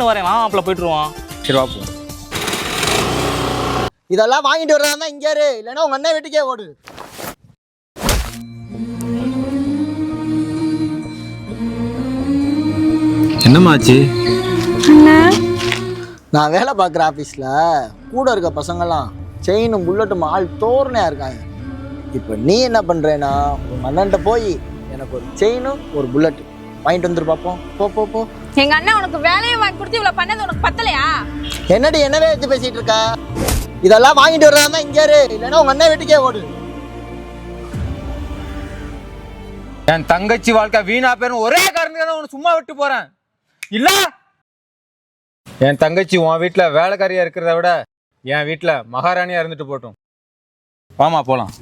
வரேன் மாப்பிள்ள போயிட்டுருவான். சரி வா போ. இதெல்லாம் வாங்கிட்டு வர்றதா இங்கே இரு, இல்லைன்னா உங்க அண்ணன் வீட்டுக்கே ஓடு. என்னமாச்சு? நான் வேலை பார்க்குற ஆஃபீஸில் கூட இருக்க பசங்கள்லாம் செயினும் புல்லட்டும் ஆள் தோரணையாக இருக்காங்க. இப்போ நீ என்ன பண்ணுறேன்னா உங்கள் அண்ணன்ட்ட போய் எனக்கு ஒரு செயினும் ஒரு புல்லட் வாங்கிட்டு வந்துரு பார்ப்போம். போ போ போ. எங்க அண்ணன் உனக்கு வேலையை வாங்கி கொடுத்து இவ்வளவு பண்ணது உனக்கு பத்தலையா? என்னடி என்னவே எடுத்து பேசிட்டு இருக்கா? இதெல்லாம் வாங்கிட்டு வர்றதா இங்கே இரு, இல்லைன்னா உங்க அண்ணன் வீட்டுக்கே ஓடு. என் தங்கச்சி வாழ்க்கை வீணா பேரும் ஒரே காரணத்துக்கு உன்னை சும்மா விட்டு போறேன். இல்ல என் தங்கச்சி உன் வீட்டுல வேலைக்காரியா இருக்கிறத விட என் வீட்டுல மகாராணியா இருந்துட்டு போட்டும். வாமா போலாம்.